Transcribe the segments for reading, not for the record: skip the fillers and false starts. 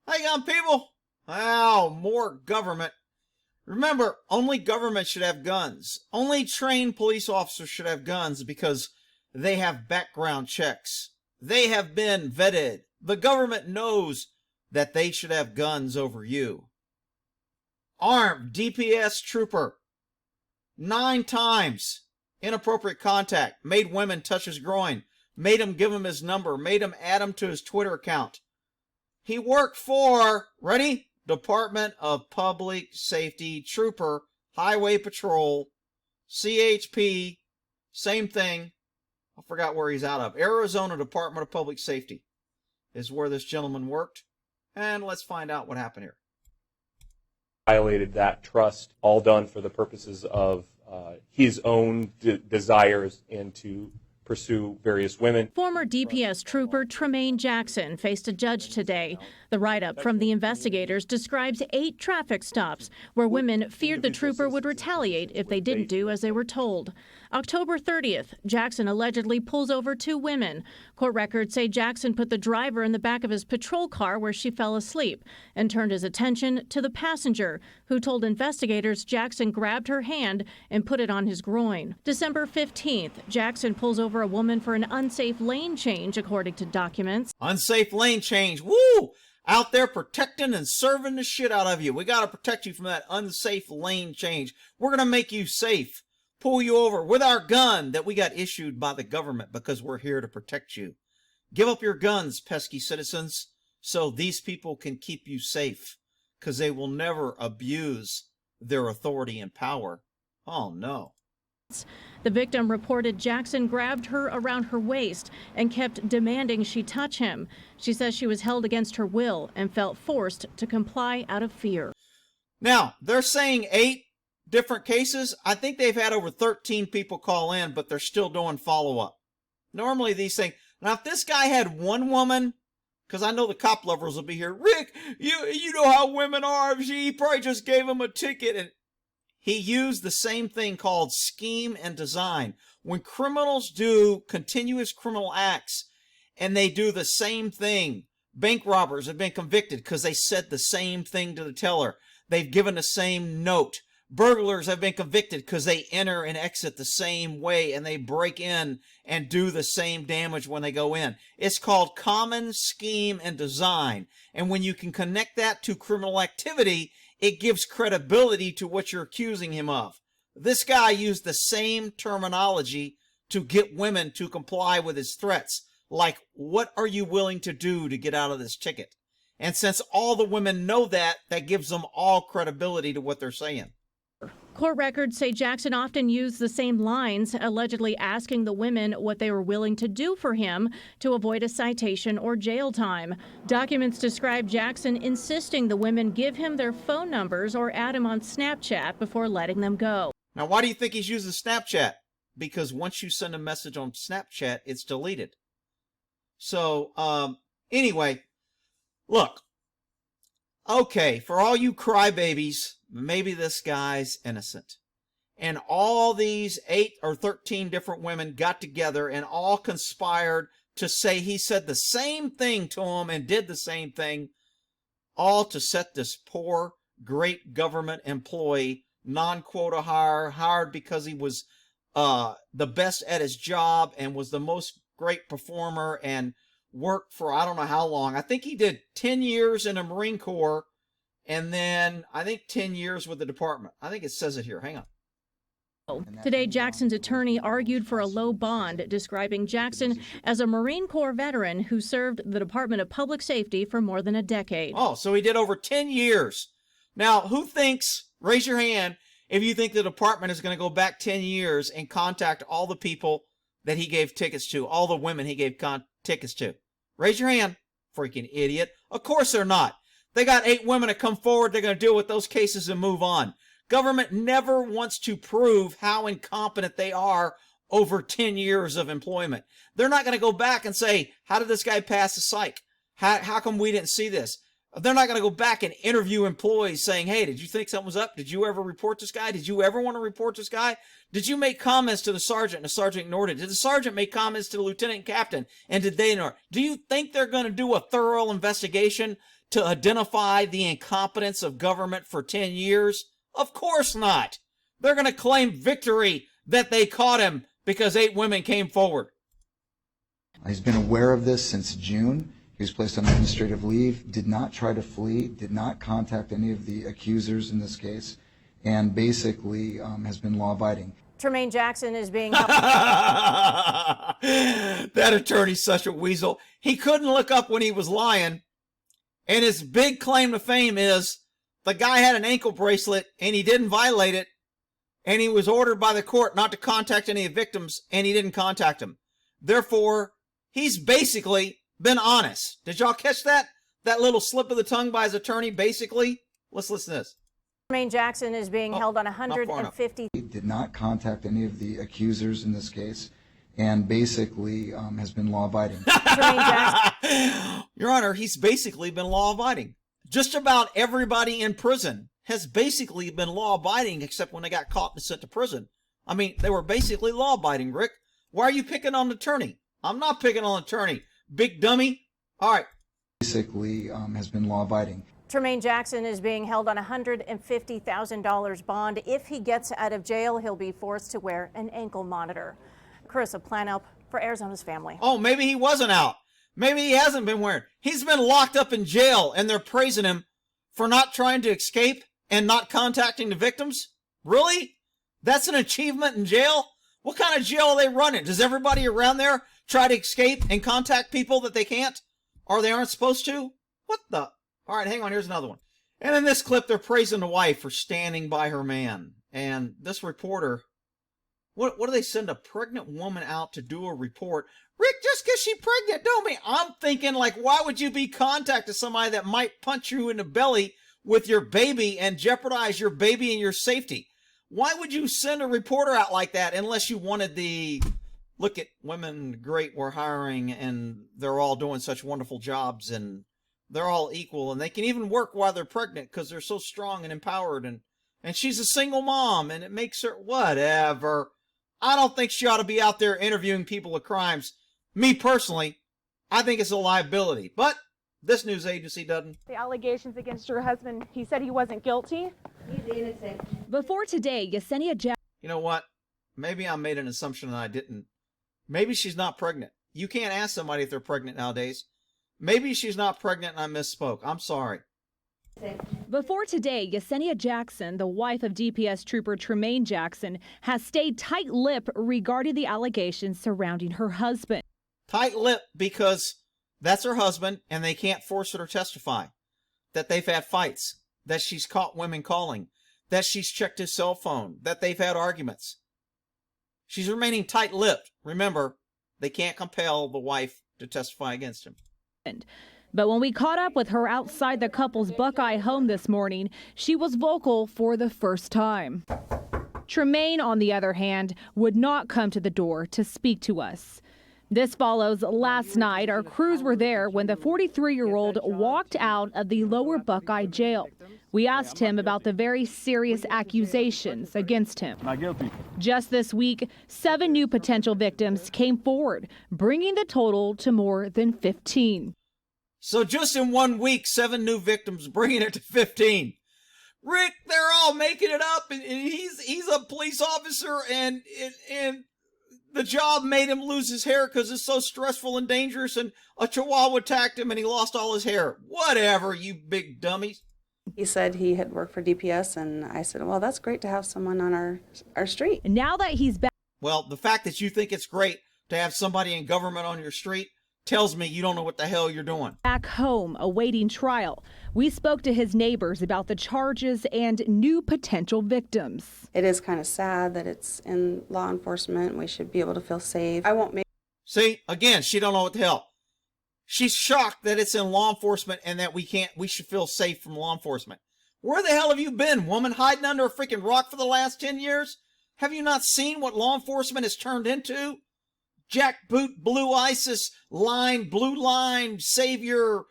Hang on, people. Wow, more government. Remember, only government should have guns. Only trained police officers should have guns because they have background checks. They have been vetted. The government knows that they should have guns over you. Armed DPS trooper. 9 times. Inappropriate contact. Made women touch his groin. Made him give him his number. Made him add him to his Twitter account. He worked for, ready? Department of Public Safety Trooper, Highway Patrol, CHP, same thing. I forgot where he's out of. Arizona Department of Public Safety is where this gentleman worked. And let's find out what happened here. Violated that trust, all done for the purposes of his own desires and to pursue various women. Former DPS trooper Tremaine Jackson faced a judge today. The write-up from the investigators describes 8 traffic stops where women feared the trooper would retaliate if they didn't do as they were told. October 30th, Jackson allegedly pulls over 2 women. Court records say Jackson put the driver in the back of his patrol car where she fell asleep and turned his attention to the passenger, who told investigators Jackson grabbed her hand and put it on his groin. December 15th, Jackson pulls over a woman for an unsafe lane change, according to documents. Unsafe lane change. Woo! Out there protecting and serving the shit out of you. We got to protect you from that unsafe lane change. We're going to make you safe. Pull you over with our gun that we got issued by the government because we're here to protect you. Give up your guns, pesky citizens, so these people can keep you safe, because they will never abuse their authority and power. Oh, no. The victim reported Jackson grabbed her around her waist and kept demanding she touch him. She says she was held against her will and felt forced to comply out of fear. Now, they're saying 8 different cases. I think they've had over 13 people call in, but they're still doing follow-up. Normally these things... Now, if this guy had one woman, because I know the cop lovers will be here, Rick, you know how women are. He probably just gave him a ticket. And he used the same thing called scheme and design. When criminals do continuous criminal acts and they do the same thing, bank robbers have been convicted because they said the same thing to the teller. They've given the same note. Burglars have been convicted because they enter and exit the same way and they break in and do the same damage when they go in. It's called common scheme and design. And when you can connect that to criminal activity, it gives credibility to what you're accusing him of. This guy used the same terminology to get women to comply with his threats. Like, what are you willing to do to get out of this ticket? And since all the women know that, that gives them all credibility to what they're saying. Court records say Jackson often used the same lines, allegedly asking the women what they were willing to do for him to avoid a citation or jail time. Documents describe Jackson insisting the women give him their phone numbers or add him on Snapchat before letting them go. Now, why do you think he's using Snapchat? Because once you send a message on Snapchat, it's deleted. So, anyway, look. Okay, for all you crybabies, maybe this guy's innocent. And all these 8 or 13 different women got together and all conspired to say he said the same thing to him and did the same thing, all to set this poor, great government employee, non-quota hire, hired because he was the best at his job and was the most great performer and worked for I don't know how long. I think he did 10 years in the Marine Corps and then I think 10 years with the department. I think it says it here. Hang on. Today, Jackson's attorney argued for a low bond, describing Jackson as a Marine Corps veteran who served the Department of Public Safety for more than a decade. Oh, so he did over 10 years. Now, who thinks, raise your hand, if you think the department is going to go back 10 years and contact all the people that he gave tickets to, all the women he gave tickets to. Raise your hand, freaking idiot. Of course they're not. They got 8 women to come forward. They're going to deal with those cases and move on. Government never wants to prove how incompetent they are over 10 years of employment. They're not going to go back and say, how did this guy pass the psych? How come we didn't see this? They're not going to go back and interview employees saying, hey, did you think something was up? Did you ever report this guy? Did you ever want to report this guy? Did you make comments to the sergeant and the sergeant ignored it? Did the sergeant make comments to the lieutenant and captain and did they ignore it? Do you think they're going to do a thorough investigation to identify the incompetence of government for 10 years? Of course not. They're going to claim victory that they caught him because 8 women came forward. He's been aware of this since June. He was placed on administrative leave, did not try to flee, did not contact any of the accusers in this case, and basically has been law-abiding. Tremaine Jackson is being That attorney's such a weasel. He couldn't look up when he was lying. And his big claim to fame is the guy had an ankle bracelet and he didn't violate it. And he was ordered by the court not to contact any victims, and he didn't contact them. Therefore, he's basically been honest. Did y'all catch that? That little slip of the tongue by his attorney, basically? Let's listen to this. Tremaine Jackson is being held on 150. He did not contact any of the accusers in this case, and basically has been law-abiding. Your Honor, he's basically been law-abiding. Just about everybody in prison has basically been law-abiding except when they got caught and sent to prison. I mean, they were basically law-abiding, Rick. Why are you picking on the attorney? I'm not picking on the attorney. Big dummy. All right. Basically has been law-abiding. Tremaine Jackson is being held on $150,000 bond. If he gets out of jail, he'll be forced to wear an ankle monitor. Carissa Planup for Arizona's Family. Oh, maybe he wasn't out. Maybe he hasn't been wearing. He's been locked up in jail, and they're praising him for not trying to escape and not contacting the victims? Really? That's an achievement in jail? What kind of jail are they running? Does everybody around there try to escape and contact people that they can't or they aren't supposed to? What the? All right, hang on. Here's another one. And in this clip, they're praising the wife for standing by her man. And this reporter, what do they send a pregnant woman out to do a report? Rick, just because she's pregnant don't mean. I'm thinking, like, why would you be contacting somebody that might punch you in the belly with your baby and jeopardize your baby and your safety? Why would you send a reporter out like that unless you wanted the, look at women, great, we're hiring, and they're all doing such wonderful jobs, and they're all equal, and they can even work while they're pregnant because they're so strong and empowered, and she's a single mom, and it makes her, whatever. I don't think she ought to be out there interviewing people of crimes. Me personally, I think it's a liability, but this news agency doesn't. The allegations against your husband, he said he wasn't guilty. He's innocent. Before today, Yesenia Jackson. You know what? Maybe I made an assumption that I didn't. Maybe she's not pregnant. You can't ask somebody if they're pregnant nowadays. Maybe she's not pregnant and I misspoke. I'm sorry. Before today, Yesenia Jackson, the wife of DPS trooper Tremaine Jackson, has stayed tight-lipped regarding the allegations surrounding her husband. Tight-lipped because that's her husband and they can't force her to testify. That they've had fights. That she's caught women calling. That she's checked his cell phone. That they've had arguments. She's remaining tight-lipped. Remember, they can't compel the wife to testify against him. But when we caught up with her outside the couple's Buckeye home this morning, she was vocal for the first time. Tremaine, on the other hand, would not come to the door to speak to us. This follows last night. Our crews were there when the 43-year-old walked out of the lower Buckeye jail. We asked him about the very serious accusations against him. Not guilty. Just this week, 7 new potential victims came forward, bringing the total to more than 15. So just in 1 week, 7 new victims, bringing it to 15. Rick, they're all making it up, and he's a police officer, and the job made him lose his hair because it's so stressful and dangerous, and a chihuahua attacked him and he lost all his hair. Whatever, you big dummies. He said he had worked for DPS, and I said, well, that's great to have someone on our street. Now that he's back. Well, the fact that you think it's great to have somebody in government on your street tells me you don't know what the hell you're doing. Back home, awaiting trial. We spoke to his neighbors about the charges and new potential victims. It is kind of sad that it's in law enforcement. We should be able to feel safe. I won't make. See, again, she don't know what the hell. She's shocked that it's in law enforcement and that we should feel safe from law enforcement. Where the hell have you been, woman? Hiding under a freaking rock for the last 10 years? Have you not seen what law enforcement has turned into? Jackboot, blue ISIS, blue line, savior.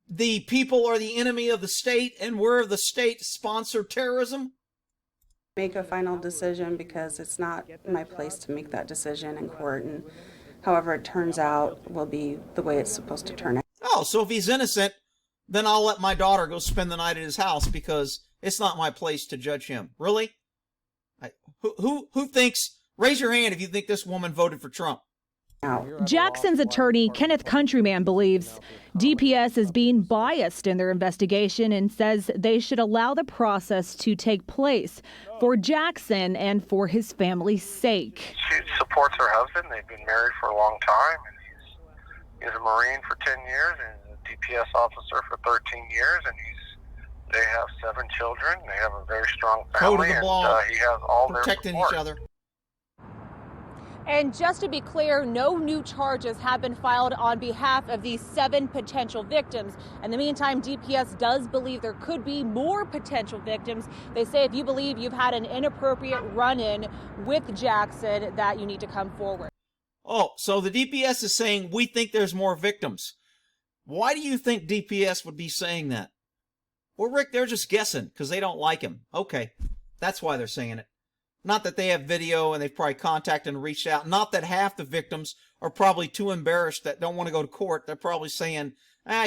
The people are the enemy of the state, and we're the state-sponsored terrorism. Make a final decision because it's not my place to make that decision in court, and however it turns out will be the way it's supposed to turn out. Oh, so if he's innocent, then I'll let my daughter go spend the night at his house because it's not my place to judge him. Really? Who thinks, raise your hand if you think this woman voted for Trump. Jackson's attorney, Kenneth Countryman, believes DPS is being biased in their investigation and says they should allow the process to take place for Jackson and for his family's sake. She supports her husband. They've been married for a long time, and he's a Marine for 10 years and a DPS officer for 13 years, and they have 7 children. They have a very strong family, Code of the law, and he has all protecting their support. each other. And just to be clear, no new charges have been filed on behalf of these 7 potential victims. In the meantime, DPS does believe there could be more potential victims. They say if you believe you've had an inappropriate run-in with Jackson, that you need to come forward. Oh, so the DPS is saying we think there's more victims. Why do you think DPS would be saying that? Well, Rick, they're just guessing because they don't like him. Okay, that's why they're saying it. Not that they have video and they've probably contacted and reached out. Not that half the victims are probably too embarrassed that don't want to go to court. They're probably saying,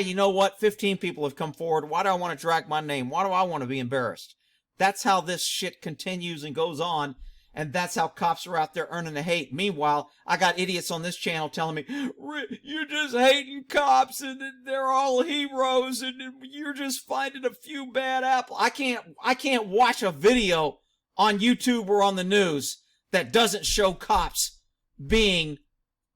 you know what? 15 people have come forward. Why do I want to drag my name? Why do I want to be embarrassed? That's how this shit continues and goes on. And that's how cops are out there earning the hate. Meanwhile, I got idiots on this channel telling me, you're just hating cops and they're all heroes and you're just finding a few bad apples. I can't watch a video on YouTube or on the news that doesn't show cops being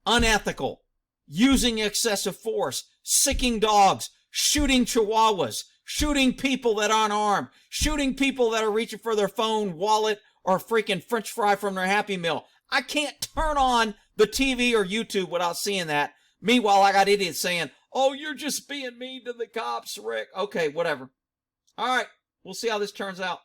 unethical, using excessive force, sicking dogs, shooting chihuahuas, shooting people that aren't armed, shooting people that are reaching for their phone, wallet, or freaking French fry from their Happy Meal. I can't turn on the TV or YouTube without seeing that. Meanwhile, I got idiots saying, oh, you're just being mean to the cops, Rick. Okay, whatever. All right, we'll see how this turns out.